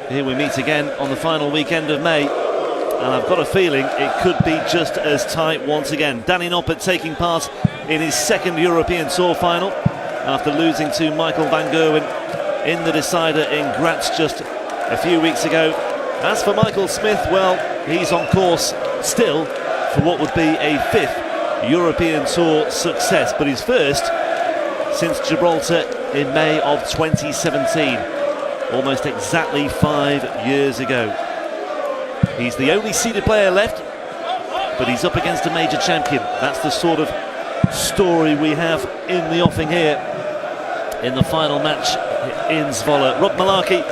Here we meet again on the final weekend of May, and I've got a feeling it could be just as tight once again. Danny Noppert taking part in his second European Tour final after losing to Michael van Gerwen in the decider in Graz just a few weeks ago. As for Michael Smith, well, he's on course still for what would be a fifth European Tour success, but his first since Gibraltar in May of 2017, almost exactly 5 years ago. He's the only seeded player left, but he's up against a major champion. That's the sort of story we have in the offing here in the final match in Zwolle. Rob Malarkey,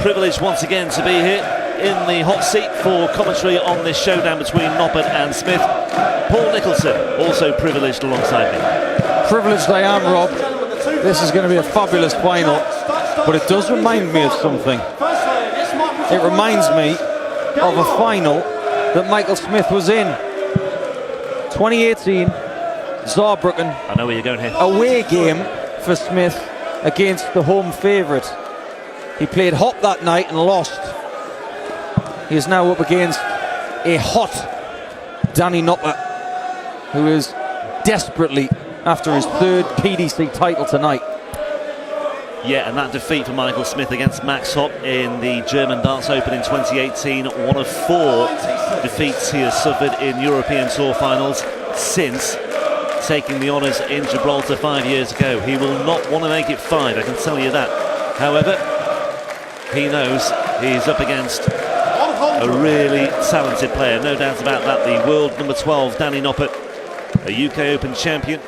privileged once again to be here in the hot seat for commentary on this showdown between Noppert and Smith. Paul Nicholson, also privileged alongside me. Privileged I am, Rob. This is going to be a fabulous final, but it does remind me of something. It reminds me of a final that Michael Smith was in. 2018, Saarbrücken. I know where you're going here. Away game for Smith against the home favourite. He played hot that night and lost. He is now up against a hot Danny Noppert, who is desperately after his third PDC title tonight. Yeah, and that defeat for Michael Smith against Max Hopp in the German Darts Open in 2018, one of 4 defeats he has suffered in European Tour finals since taking the honours in Gibraltar 5 years ago. He will not want to make it 5, I can tell you that. However, he knows he's up against a really talented player, no doubt about that. The world number 12, Danny Noppert, a UK Open champion.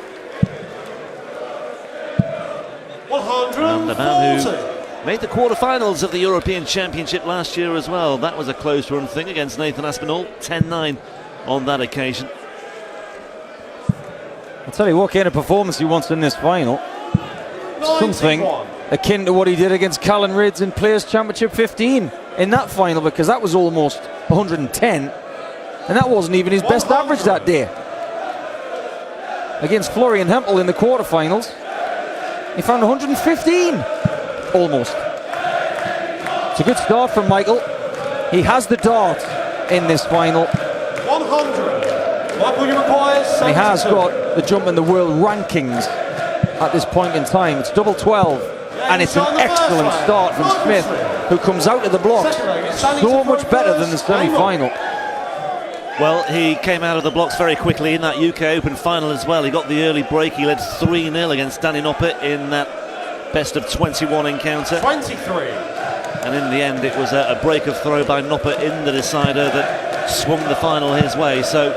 And the man who made the quarterfinals of the European Championship last year as well. That was a close run thing against Nathan Aspinall, 10-9 on that occasion. I'll tell you what kind of performance he wants in this final. Something akin to what he did against Callan Rids in Players Championship 15 in that final, because that was almost 110, and that wasn't even his best average that day. Against Florian Hempel in the quarterfinals, he found 115, almost. It's a good start from Michael. He has the dart in this final. 100. Michael, you require 72. And he has got the jump in the world rankings at this point in time. It's double 12, and it's an excellent start from Smith, who comes out of the blocks so much better than the semi-final. Well, he came out of the blocks very quickly in that UK Open final as well. He got the early break. He led 3-0 against Danny Noppert in that best of 21 encounter. 23. And in the end, it was a break of throw by Noppert in the decider that swung the final his way. So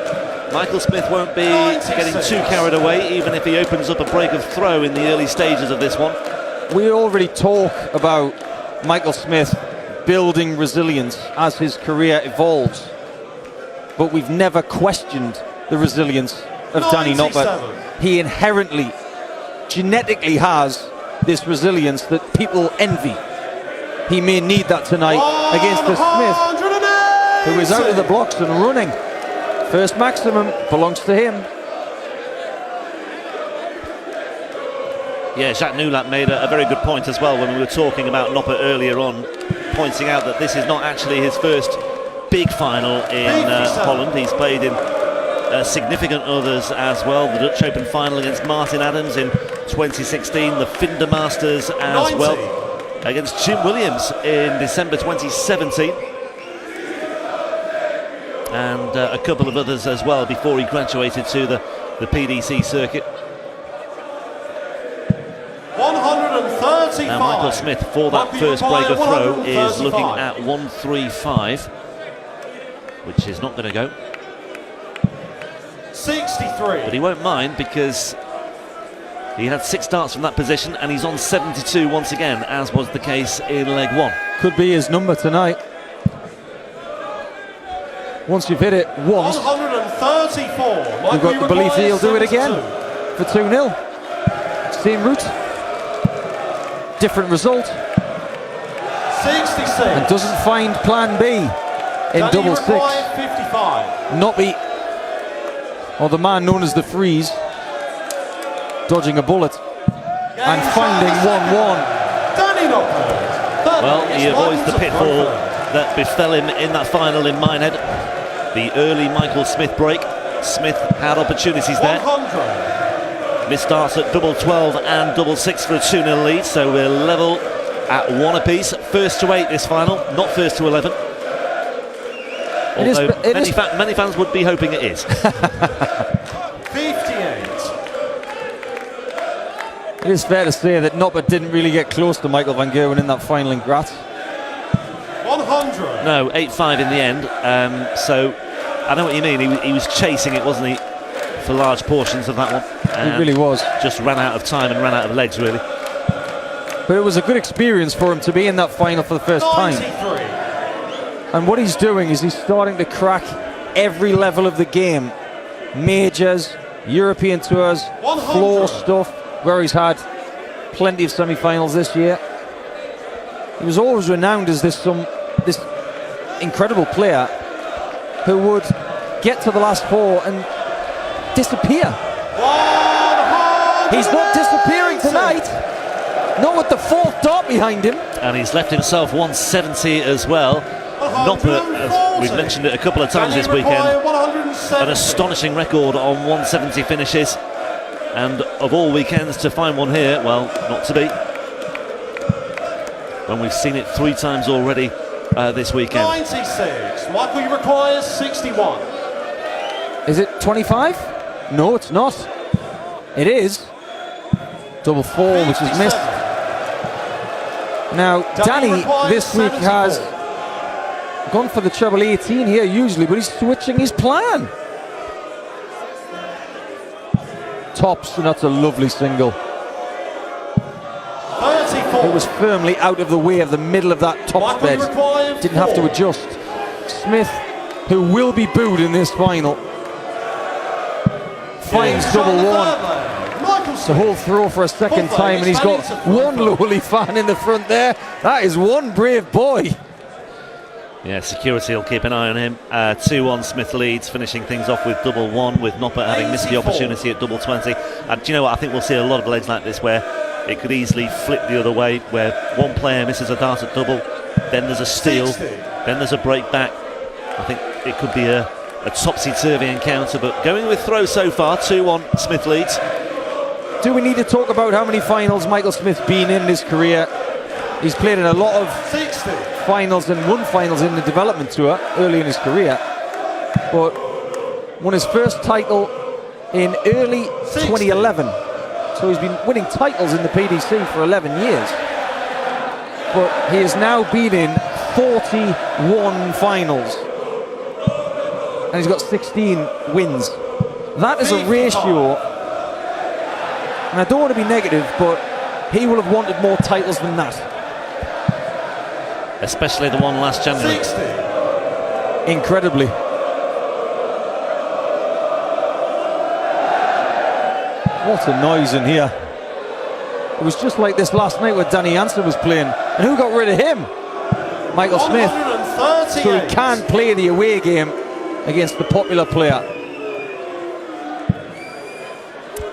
Michael Smith won't be getting too carried away, even if he opens up a break of throw in the early stages of this one. We already talk about Michael Smith building resilience as his career evolves, but we've never questioned the resilience of Danny Noppert. He inherently, genetically has this resilience that people envy. He may need that tonight against the Smith, who is out of the blocks and running. First maximum belongs to him. Yeah, Jacques Nulat made a very good point as well when we were talking about Noppert earlier on, pointing out that this is not actually his first big final in Holland. He's played in significant others as well. The Dutch Open final against Martin Adams in 2016, the Finder Masters as well against Jim Williams in December 2017, and a couple of others as well before he graduated to the PDC circuit. 135. Now Michael Smith, for that first break of throw, is looking at 135, which is not going to go. 63. But he won't mind, because he had 6 darts from that position, and he's on 72 once again, as was the case in leg 1. Could be his number tonight. Once you've hit it once, 134. you've got the belief that he'll do it again for 2-0. Same route, different result, 66. and doesn't find plan B in double 6. 55. Nobby, or the man known as the Freeze, dodging a bullet and finding 1-1. Danny Noppert, Well, he avoids the pitfall that befell him in that final in Minehead. The early Michael Smith break. Smith had opportunities there. 100. Missed starts at double 12 and double 6 for a 2-0 lead, so we're level at 1 apiece. First to 8 this final, not first to 11. Although many fans would be hoping it is. 58. It is fair to say that Noppert didn't really get close to Michael van Gerwen in that final in Graz. 100. No, 8-5 in the end. So I know what you mean. He was chasing it, wasn't he, for large portions of that one. It really was. Just ran out of time and ran out of legs, really. But it was a good experience for him to be in that final for the first 93. time. And what he's doing is he's starting to crack every level of the game. Majors, European tours, 100. floor stuff, where he's had plenty of semi-finals this year. He was always renowned as this incredible player who would get to the last 4 and disappear. 100. He's not disappearing tonight. Not with the 4th dart behind him. And he's left himself 170 as well. Noppert, as we've mentioned it a couple of times this weekend, an astonishing record on 170 finishes. And of all weekends to find one here, well, not to be. When we've seen it 3 times already this weekend. 96. Michael, you require 61. Is it 25? No, it's not. It is. Double 4, which is missed. Now, Danny this week has gone for the treble 18 here usually, but he's switching his plan. Tops, and that's a lovely single. 34. It was firmly out of the way of the middle of that top bed. Didn't have to adjust. Smith, who will be booed in this final, finds double 1. To hold throw for a second time, and he's got one lowly fan in the front there. That is one brave boy. Yeah, security will keep an eye on him. 2-1 Smith leads, finishing things off with double 1, with Noppert having missed the opportunity at double 20. And do you know what? I think we'll see a lot of legs like this where it could easily flip the other way, where one player misses a dart at double, then there's a steal, then there's a break back. I think it could be a topsy-turvy encounter, but going with throw so far, 2-1 Smith leads. Do we need to talk about how many finals Michael Smith's been in his career? He's played in a lot of 60. finals and won finals in the development tour early in his career, but won his first title in early 2011. So he's been winning titles in the PDC for 11 years. But he has now been in 41 finals. And he's got 16 wins. That is a ratio. And I don't want to be negative, but he will have wanted more titles than that. Especially the one last January. 60. Incredibly. What a noise in here. It was just like this last night where Danny Jansen was playing. And who got rid of him? Michael Smith. 138. So he can play the away game against the popular player.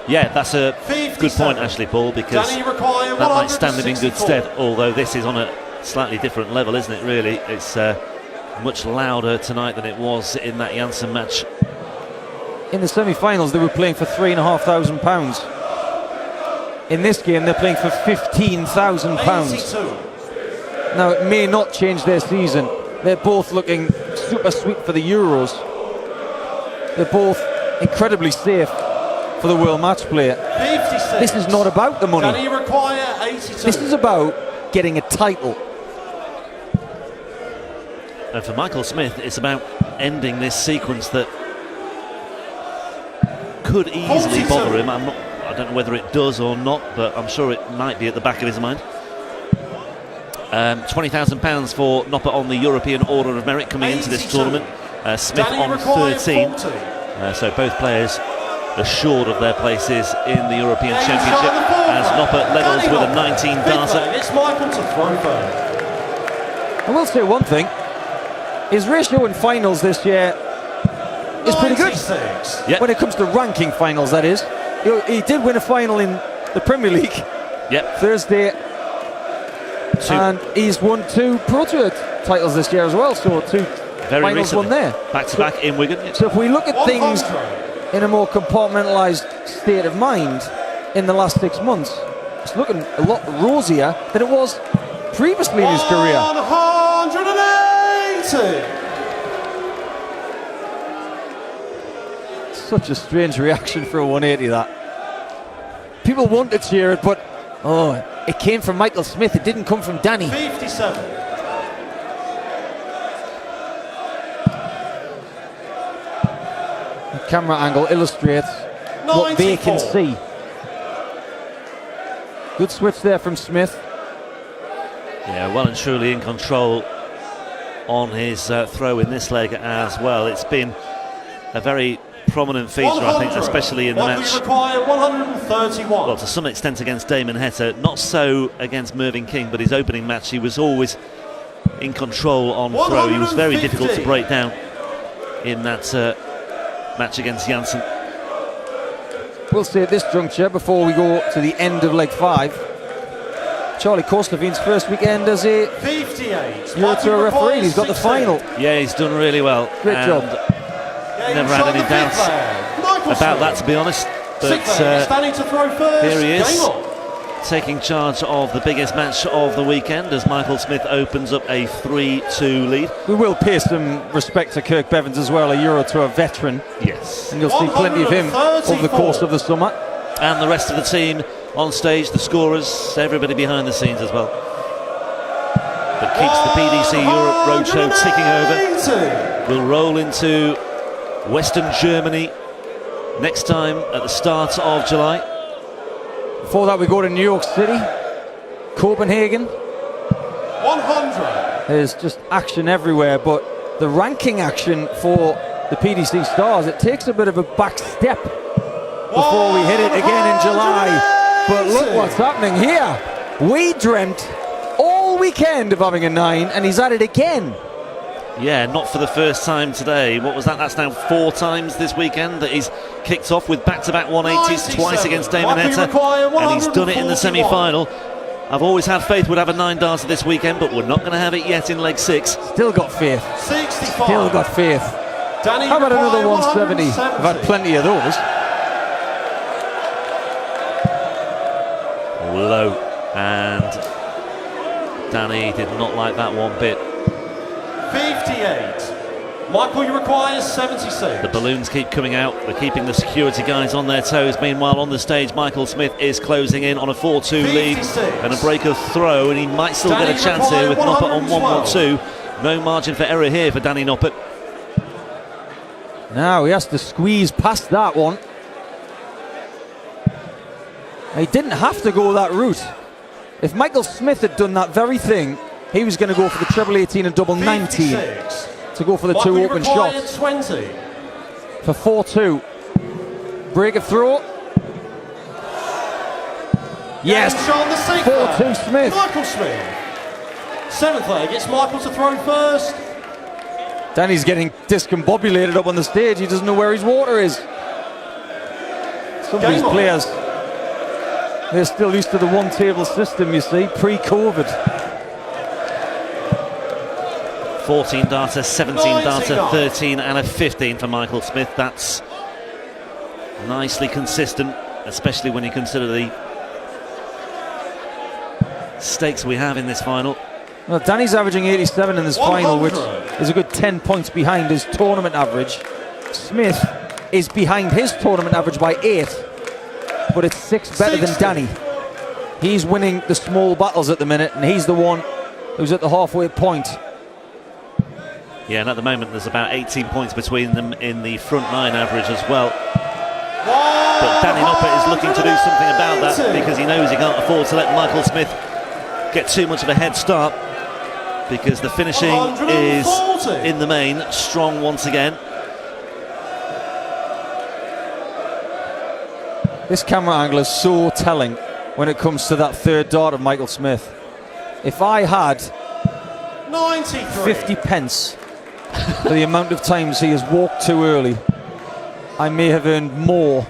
Yeah, that's a good point, actually, Paul, because that might stand him in good stead, although this is on a slightly different level, isn't it, really? It's much louder tonight than it was in that Janssen match. In the semi-finals, they were playing for £3,500. In this game, they're playing for £15,000. Now, it may not change their season. They're both looking super sweet for the Euros. They're both incredibly safe for the World Match Play. 56. This is not about the money. Danny require 82. This is about getting a title. And for Michael Smith, it's about ending this sequence that could easily 42. bother him. I don't know whether it does or not, but I'm sure it might be at the back of his mind. £20,000 for Noppert on the European Order of Merit coming into this 82. tournament. Smith Danny on require 13. 40. So both players assured of their places in the European James Championship on the fourth as round. Noppert levels Danny with a Noppert. 19 Fifth darter. lane, it's Michael to throw first. I will say one thing. His ratio in finals this year is pretty good. 96. Yep. When it comes to ranking finals, that is. He did win a final in the Premier League Yep. Thursday And he's won 2 Pro Tour titles this year as well, so 2 Very finals recently. won there. Back-to-back in Wigan. Yeah. So if we look at things 100. in a more compartmentalised state of mind in the last 6 months, it's looking a lot rosier than it was previously in his career. 180. Such a strange reaction for a 180, that. People want to cheer it, but it came from Michael Smith, it didn't come from Danny. 57. The camera angle illustrates what they can 94. see. Good switch there from Smith. Yeah, well and truly in control on his throw in this leg as well. It's been a very prominent feature, I think, 100. especially in the What match. we require 131. Well, to some extent against Damon Heta, not so against Mervyn King, but his opening match, he was always in control on throw. He was very 150. difficult to break down in that match against Janssen. We'll see at this juncture, before we go to the end of leg 5, Charlie Kostlevine's first weekend as a 58. Euro Tour referee. He's got the 16. final. Yeah, he's done really well. Great and job. Never had any doubts about that, to be honest. But standing to throw first. here he is, Game on. taking charge of the biggest match of the weekend as Michael Smith opens up a 3-2 lead. We will pay some respect to Kirk Bevins as well, a Euro Tour veteran, Yes. and you'll see plenty of him over the course of the summer. And the rest of the team on stage, the scorers, everybody behind the scenes as well. That keeps the PDC Europe Roadshow ticking over. 180. We'll roll into Western Germany next time at the start of July. Before that, we go to New York City, Copenhagen. 100. There's just action everywhere, but the ranking action for the PDC Stars, it takes a bit of a back step before we hit it again in July. But look what's happening here. We dreamt all weekend of having a 9, and he's at it again. Yeah, not for the first time today. What was that? That's now 4 times this weekend that he's kicked off with back-to-back 180s, twice against Damon Heta, and he's done it in the semi-final. I've always had faith we'd have a 9-darter this weekend, but we're not going to have it yet in leg 6. Still got faith. 65. Still got faith. Danny, How about another 170? 170? I've had plenty of those. Low, and Danny did not like that one bit. 58. Michael, you require 76. The balloons keep coming out. They're keeping the security guys on their toes. Meanwhile, on the stage, Michael Smith is closing in on a 4-2 lead 56. and a break of throw, and he might still Danny get a chance here with required Noppert on 1-1-2. No margin for error here for Danny Noppert. Now he has to squeeze past that one. He didn't have to go that route. If Michael Smith had done that very thing, he was going to go for the treble 18 and double 19 56. to go for the Michael, 2 you open require shots 20. for 4-2. Break of throw. Yes, Game shot on the 6th 4-2 leg. Smith. Michael Smith. 7th leg, it's Michael to throw first. Danny's getting discombobulated up on the stage. He doesn't know where his water is. Some of Game these on. players, they're still used to the one-table system, you see, pre-COVID. 14 darter, 17 darter, 99. 13 and a 15 for Michael Smith. That's nicely consistent, especially when you consider the stakes we have in this final. Well, Danny's averaging 87 in this final, which 100. is a good 10 points behind his tournament average. Smith is behind his tournament average by 8, but it's 6 better than 60. Danny. He's winning the small battles at the minute, and he's the one who's at the halfway point. Yeah, and at the moment there's about 18 points between them in the front 9 average as well. But Danny Noppert is looking to do something about that because he knows he can't afford to let Michael Smith get too much of a head start, because the finishing is 140. in the main strong once again. This camera angle is so telling when it comes to that third dart of Michael Smith. If I had 93. 50 pence for the amount of times he has walked too early, I may have earned more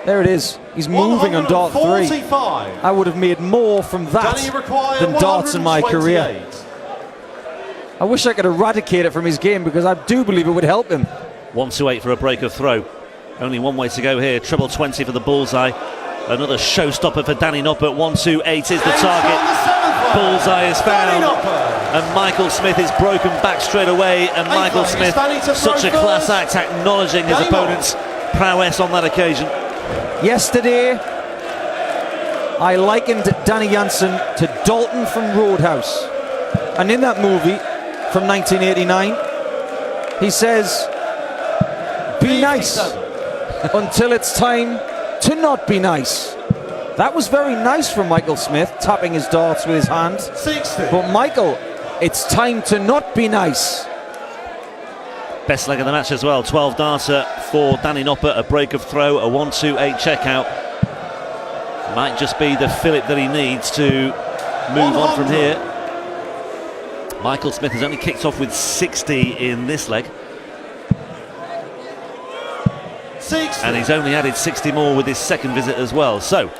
There it is. He's moving on dart 3. 145. I would have made more from that Danny requires than darts in my career. 128. I wish I could eradicate it from his game because I do believe it would help him. 1-2-8 for a break of throw. Only one way to go here. Treble 20 for the bullseye. Another showstopper for Danny Noppert. 1-2-8 is the target. Bullseye is found. And Michael Smith is broken back straight away. And Michael Smith, such a class act, acknowledging his opponent's prowess on that occasion. Yesterday, I likened Danny Jansen to Dalton from Roadhouse. And in that movie from 1989, he says, be nice until it's time to not be nice. That was very nice from Michael Smith, tapping his darts with his hand. 60. But Michael, it's time to not be nice. Best leg of the match as well. 12 darter for Danny Noppert. A break of throw, a 1-2-8 checkout. Might just be the fillip that he needs to move on from here. Michael Smith has only kicked off with 60 in this leg. 60. And he's only added 60 more with his second visit as well. So,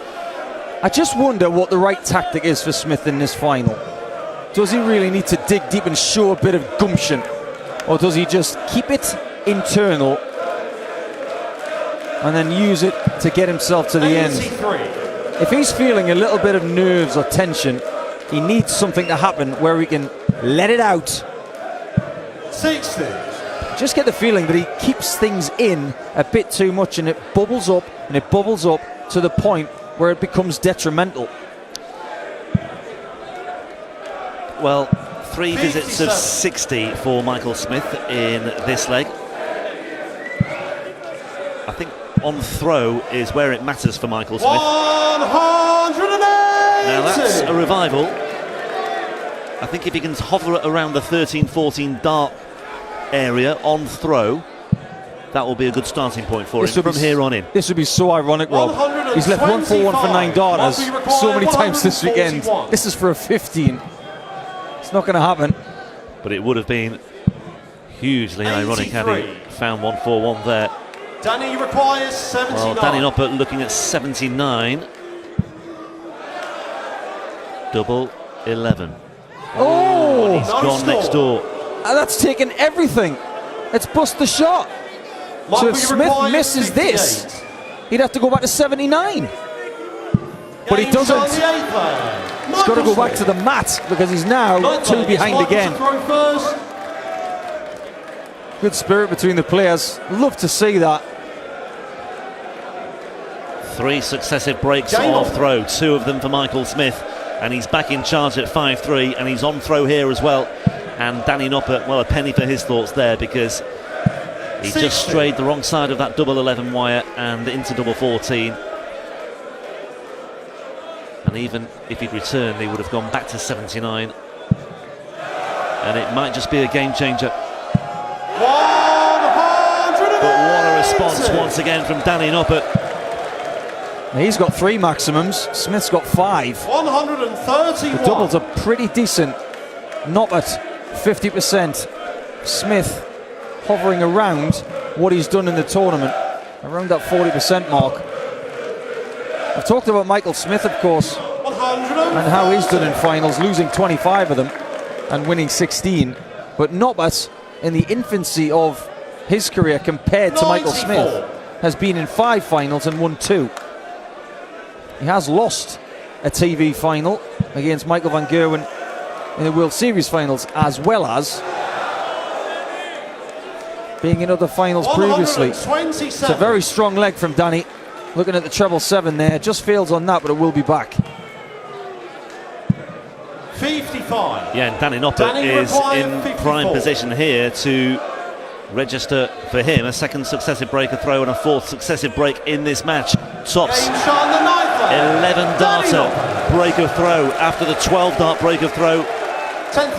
I just wonder what the right tactic is for Smith in this final. Does he really need to dig deep and show a bit of gumption? Or does he just keep it internal and then use it to get himself to the end? If he's feeling a little bit of nerves or tension, he needs something to happen where he can let it out. 60. Just get the feeling that he keeps things in a bit too much and it bubbles up and it bubbles up to the point where it becomes detrimental. well, 3 visits of 60 for Michael Smith in this leg. I think on throw is where it matters for Michael Smith. 180! Now that's a revival. I think if he can hover around the 13-14 dart area on throw, that will be a good starting point for him from here on in. This would be so ironic, Rob. He's left 1-4-1 for 9 darters so many times this weekend. This is for a 15. It's not going to happen. But it would have been hugely ironic had he found 1-4-1 there. Danny requires 79. Well, Danny Noppert looking at 79. Double 11. Oh! He's gone next door. And that's taken everything. It's bust the shot. So if Smith misses this, he'd have to go back to 79. But he doesn't. He's got to go back to the mat because he's now 2 behind again. Good spirit between the players. Love to see that. 3 successive breaks off throw, 2 of them for Michael Smith, and he's back in charge at 5-3, and he's on throw here as well. And Danny Noppert, well, a penny for his thoughts there, because he just strayed the wrong side of that double 11 wire and into double 14. And even if he'd returned, he would have gone back to 79. And it might just be a game changer. But what a response once again from Danny Noppert. He's got 3 maximums, Smith's got 5. 131. The doubles are pretty decent. Noppert, 50%. Smith hovering around what he's done in the tournament, around that 40% mark. I've talked about Michael Smith, of course, and how he's done in finals, losing 25 of them and winning 16. But Noppert, in the infancy of his career compared to Michael Smith, has been in 5 finals and won 2. He has lost a TV final against Michael van Gerwen in the World Series finals, as well as being in other finals previously. It's a very strong leg from Danny. Looking at the treble 7 there, just fails on that, but it will be back. 55. Yeah, and Danny Noppert is in prime position here to register for him a 2nd successive break of throw and a 4th successive break in this match. Tops 11 darter break of throw after the 12 dart break of throw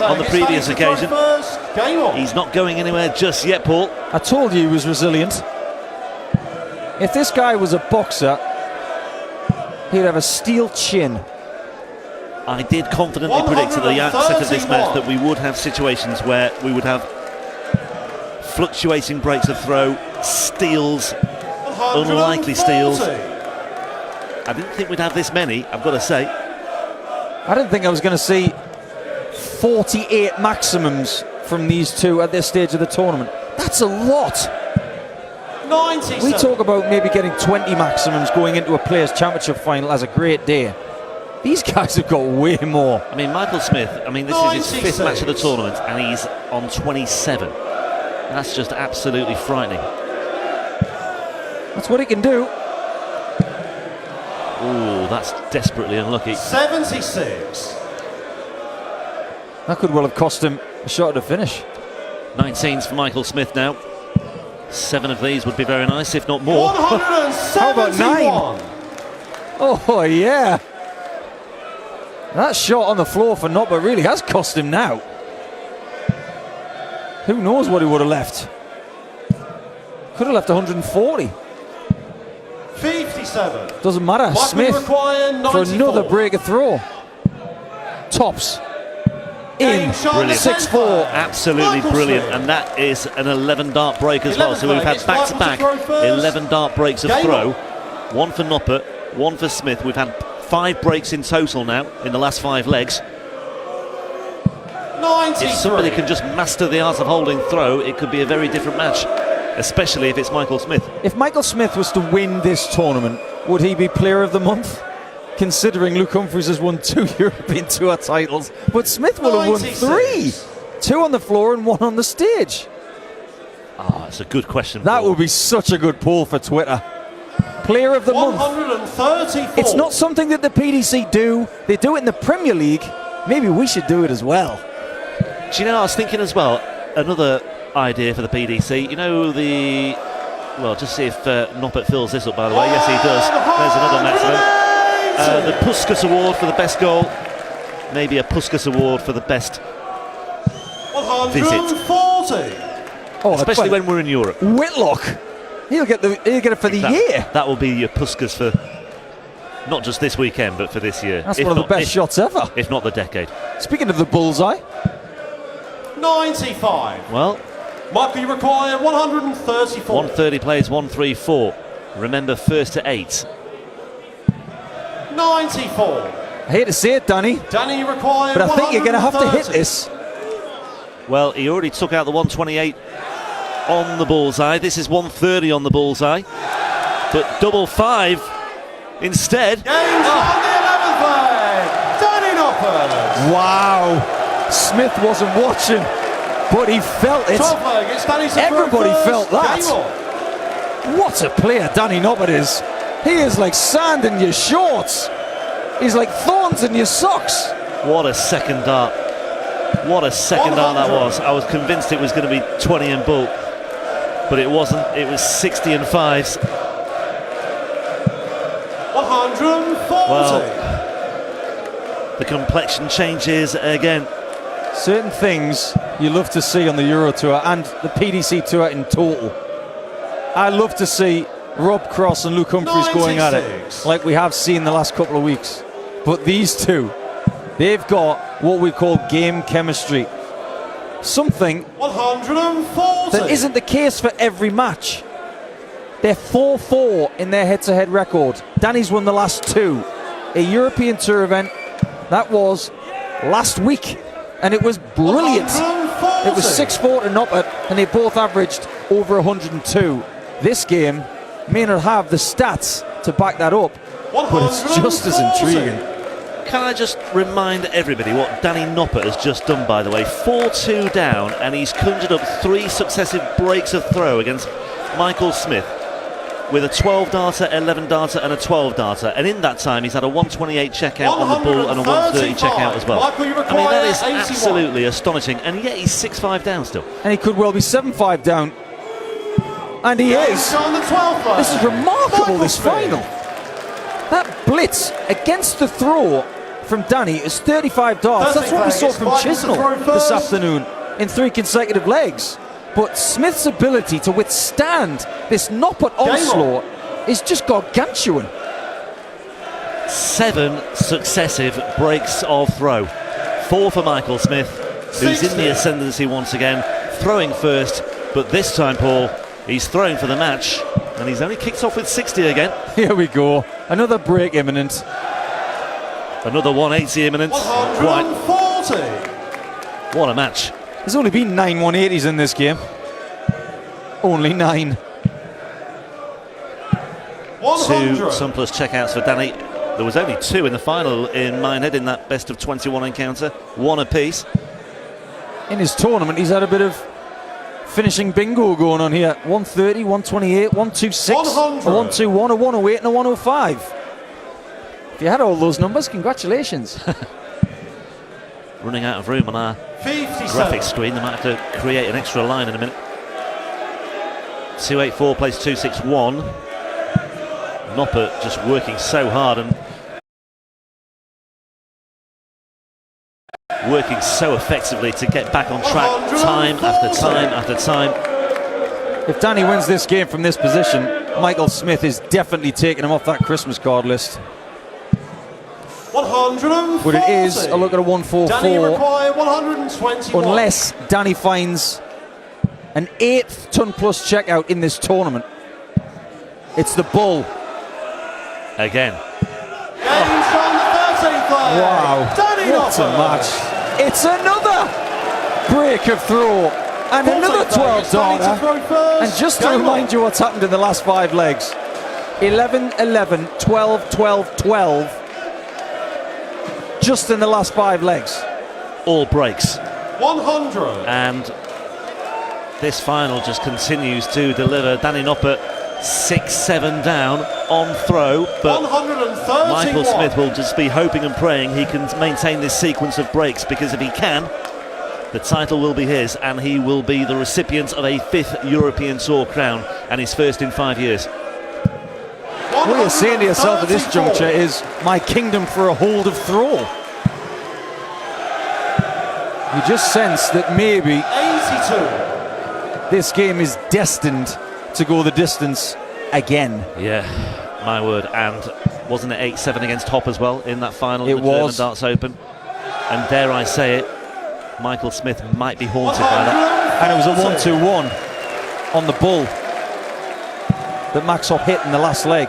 on the previous occasion. He's not going anywhere just yet, Paul. I told you he was resilient. If this guy was a boxer, he'd have a steel chin. I did confidently predict at the outset of this match that we would have situations where we would have fluctuating breaks of throw, steals, unlikely steals, I didn't think we'd have this many, I've got to say. I didn't think I was going to see 48 maximums from these two at this stage of the tournament. That's a lot. 97. We talk about maybe getting 20 maximums going into a Players' Championship final as a great day. These guys have got way more. I mean, Michael Smith, this is his 5th match of the tournament, and he's on 27. That's just absolutely frightening. That's what he can do. Ooh, that's desperately unlucky. 76. That could well have cost him a shot at the finish. 19s for Michael Smith now. 7 of these would be very nice, if not more. 171. How about 9? Oh, yeah. That shot on the floor for Noppert really has cost him now. Who knows what he would have left? Could have left 140. 57. Doesn't matter. Might Smith require 94. for another break of throw. Tops. In. Brilliant. 6-4. Absolutely Michael brilliant. Smith. And that is an 11 dart break as well. 11th So we've had break. back-to-back It's Michael to throw first. 11 dart breaks of Game throw. on. 1 for Noppert, 1 for Smith. We've had 5 breaks in total now in the last 5 legs. 93. If somebody can just master the art of holding throw, it could be a very different match, especially if it's Michael Smith. If Michael Smith was to win this tournament, would he be Player of the Month? Considering Luke Humphries has won 2 European Tour titles, but Smith will have won 3. 2 on the floor and 1 on the stage. It's a good question. That Paul. would be such a good poll for Twitter. Player of the Month. 134. It's not something that the PDC do. They do it in the Premier League. Maybe we should do it as well. Do you know, I was thinking as well, another idea for the PDC. You know well, just see if Noppert fills this up, by the way. Yes, he does. There's another maximum. The Puskas Award for the best goal. Maybe a Puskas Award for the best visit. 140. Oh, Especially when we're in Europe. Whitlock. He'll get it for the year. That will be your Puskas for not just this weekend, but for this year. That's one of the best shots ever. If not the decade. Speaking of the bullseye. 95. Well, Michael, you require 134. 130 plays 134. Remember, first to 8. 94. I hate to say it, Danny, Danny, you require but I think you're going to have to hit 130. this. Well, he already took out the 128 on the bullseye. This is 130 on the bullseye. But double 5 instead. Games on the 11th leg. Danny Noppert. Wow. Smith wasn't watching, but he felt it. 12th leg, it's Danny to throw Everybody first. felt that. Game on. What a player Danny Noppert is. He is like sand in your shorts. He's like thorns in your socks. What a second dart. What a second dart that was. I was convinced it was going to be 20 and bulk, but it wasn't. It was 60 and 5s. 140. Well, the complexion changes again. Certain things you love to see on the Euro Tour and the PDC Tour in total. I love to see Rob Cross and Luke Humphries going at it 96. like we have seen the last couple of weeks. But these two, they've got what we call game chemistry. Something 140. that isn't the case for every match. They're 4-4 in their head-to-head record. Danny's won the last 2. A European Tour event, that was last week, and it was brilliant. 140. It was 6-4 to Noppert, and they both averaged over 102. This game may not have the stats to back that up, but it's just as intriguing. Can I just remind everybody what Danny Noppert has just done, by the way? 4-2 down, and he's conjured up 3 successive breaks of throw against Michael Smith with a 12-darter, 11-darter and a 12-darter. And in that time, he's had a 128 checkout on the bull and a 130 checkout as well. Michael, you I mean, that is require 81. absolutely astonishing, and yet he's 6-5 down still. And he could well be 7-5 down. And he is. On the 12th leg. This is remarkable, Michael this Smith. final. That blitz against the throw from Danny is 35 darts. That's what we saw from Chisnell this afternoon in 3 consecutive legs. But Smith's ability to withstand this Noppert onslaught is just gargantuan. 7 successive breaks of throw. 4 for Michael Smith, who's in the ascendancy once again, throwing first, but this time, Paul, he's throwing for the match. And he's only kicked off with 60 again. Here we go. Another break imminent. Another 180 imminent. 140. What a match. There's only been 9 180s in this game. Only 9. 100. 2 surplus checkouts for Danny. There was only 2 in the final in Minehead in that best of 21 encounter. 1 apiece. In his tournament, he's had a bit of finishing bingo going on here. 130, 128, 126, 100. a 121, a 108 and a 105. If you had all those numbers, congratulations. Running out of room on our 57. graphics screen. They might have to create an extra line in a minute. 284 plays 261. Noppert just working so hard and working so effectively to get back on track time after time after time. If Danny wins this game from this position, Michael Smith is definitely taking him off that Christmas card list. 140. But it is a look at a Danny 144. require 121. Unless Danny finds an 8th ton plus checkout in this tournament. It's the bull. Again. Gains from the 13th leg. Wow, Danny what a Noppert. match. It's another break of throw and another 12 darter. And just to remind you what's happened in the last 5 legs. 11, 11, 12, 12, 12. Just in the last 5 legs. All breaks. 100. And this final just continues to deliver. Danny Noppert 6-7 down on throw, but 131. Michael Smith will just be hoping and praying he can maintain this sequence of breaks, because if he can, the title will be his and he will be the recipient of a 5th European Tour crown and his first in 5 years. What you're saying to yourself at this juncture is, my kingdom for a hold of throw. You just sense that maybe 82. this game is destined to go the distance again. Yeah, my word. And wasn't it 8-7 against Hop as well in that final? It of the German was. Darts Open. And dare I say it, Michael Smith might be haunted by that. And it was a 1-2-1 on the bull that Max Hop hit in the last leg.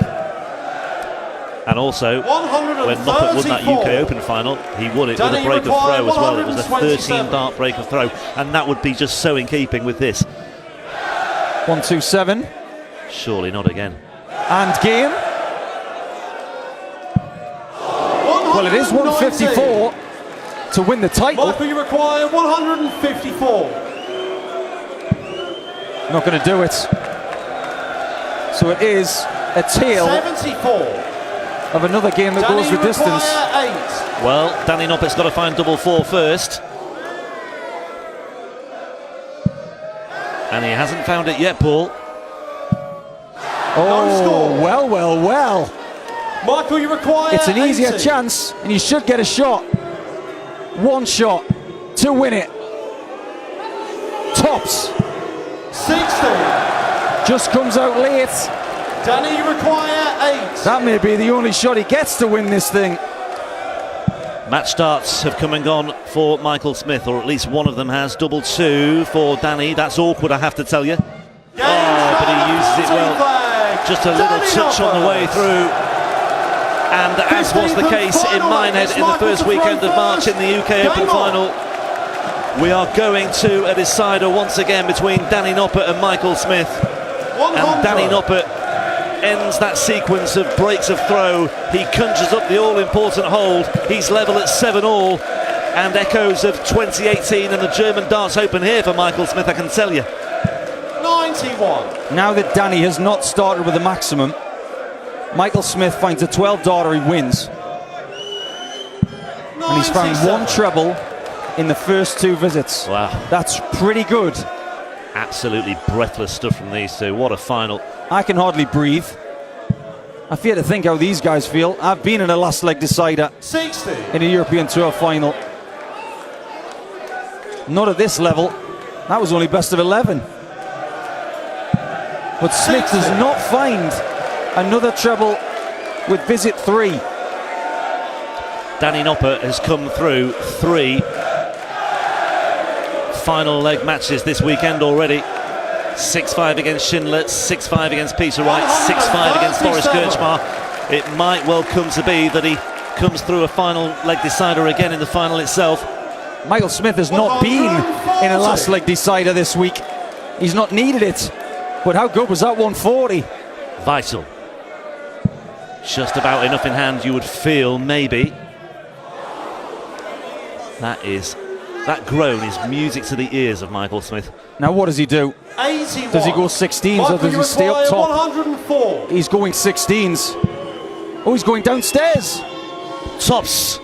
And also, when Noppert won that UK Open final, he won it with a break of throw as well. It was a 13 dart break of throw, and that would be just so in keeping with this. 1-2-7. Surely not again. And game. Well, it is 154 to win the title. Michael, you require 154. Not going to do it. So it is a tale 74. of another game that goes the distance. 8. Well, Danny Noppert's got to find double 4 first. And he hasn't found it yet, Paul. Oh, score. well, well, well. Michael, you require It's an easier 80. chance, and you should get a shot. One shot to win it. Tops. 60. Just comes out late. Danny, you require 8. That may be the only shot he gets to win this thing. Match starts have come and gone for Michael Smith, or at least one of them has. Double 2 for Danny. That's awkward, I have to tell you. But he uses it well. Just a little touch on the way through. And as was the case in Minehead in the first weekend of March in the UK Open final, we are going to a decider once again between Danny Noppert and Michael Smith. And Danny Noppert ends that sequence of breaks of throw. He conjures up the all-important hold. He's level at 7-all, and echoes of 2018 and the German Darts Open here for Michael Smith, I can tell you. 91. Now that Danny has not started with a maximum, Michael Smith finds a 12 darter, he wins. And he's found 1 treble in the first 2 visits. Wow. That's pretty good. Absolutely breathless stuff from these two. What a final. I can hardly breathe. I fear to think how these guys feel. I've been in a last leg decider 60. in a European Tour final. Not at this level. That was only best of 11. But Smith does not find another treble with visit 3. Danny Noppert has come through 3 final leg matches this weekend already. 6-5 against Schindler, 6-5 against Peter Wright, 6-5 against Boris Gertschmar. It might well come to be that he comes through a final leg decider again in the final itself. Michael Smith has not been in a last leg decider this week. He's not needed it. But how good was that 140? Vital. Just about enough in hand, you would feel, maybe. That groan is music to the ears of Michael Smith. Now what does he do? 81. Does he go 16s or does he stay up top? 104. He's going 16s. Oh, he's going downstairs. Tops.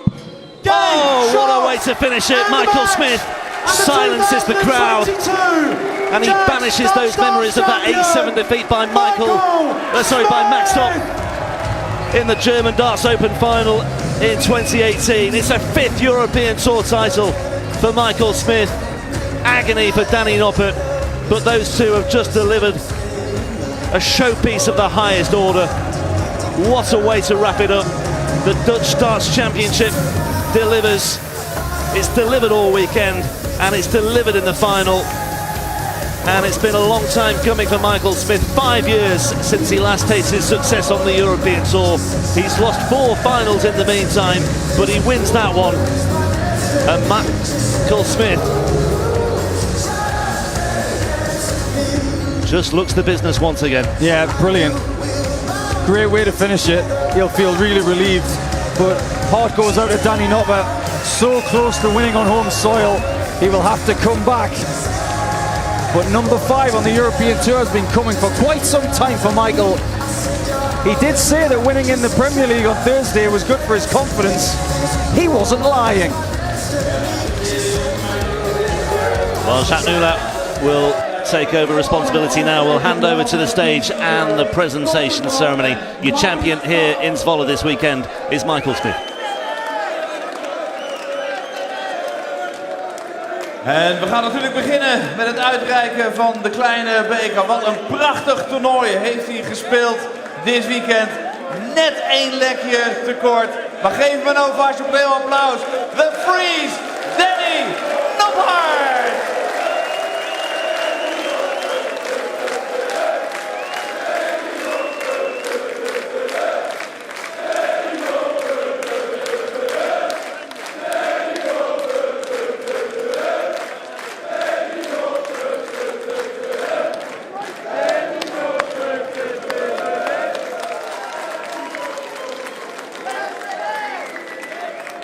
Oh, what a way to finish it. Michael Smith silences the crowd. And he banishes those memories of that 8-7 defeat by by Max Top in the German Darts Open final in 2018. It's a 5th European Tour title for Michael Smith. Agony for Danny Noppert, but those two have just delivered a showpiece of the highest order. What a way to wrap it up. The Dutch Darts Championship delivers. It's delivered all weekend, and it's delivered in the final. And it's been a long time coming for Michael Smith. 5 years since he last tasted success on the European Tour. He's lost 4 finals in the meantime, but he wins that one. And Michael Smith just looks the business once again. Yeah, brilliant. Great way to finish it. He'll feel really relieved. But heart goes out to Danny Noppert. So close to winning on home soil. He will have to come back. But number 5 on the European Tour has been coming for quite some time for Michael. He did say that winning in the Premier League on Thursday was good for his confidence. He wasn't lying. Well, Jacques Nulat will take over responsibility now. We'll hand over to the stage and the presentation ceremony. Your champion here in Zwolle this weekend is Michael Smith. En we gaan natuurlijk beginnen met het uitreiken van de kleine beker. Wat een prachtig toernooi heeft hij gespeeld dit weekend. Net 1 lekje tekort. Maar geef hem een ovatie, op een heel applaus. The Freeze, Danny Noppert!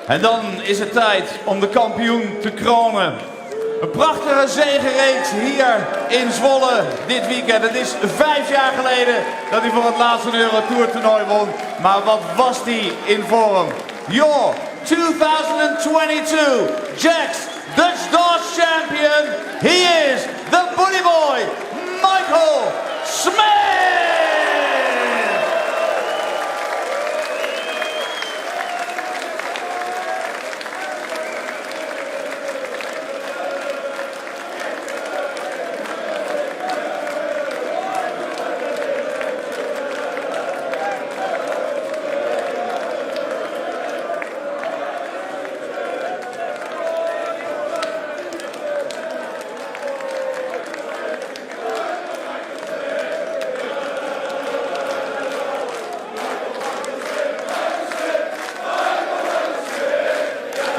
En dan is het tijd om de kampioen te kronen. Een prachtige zegenreeks hier in Zwolle dit weekend. Het is 5 jaar geleden dat hij voor het laatste Eurotour toernooi won. Maar wat was hij in vorm? Your 2022 Jack's Dutch Darts Champion. He is the bully boy, Michael Smith!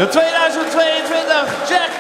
De 2022 Jack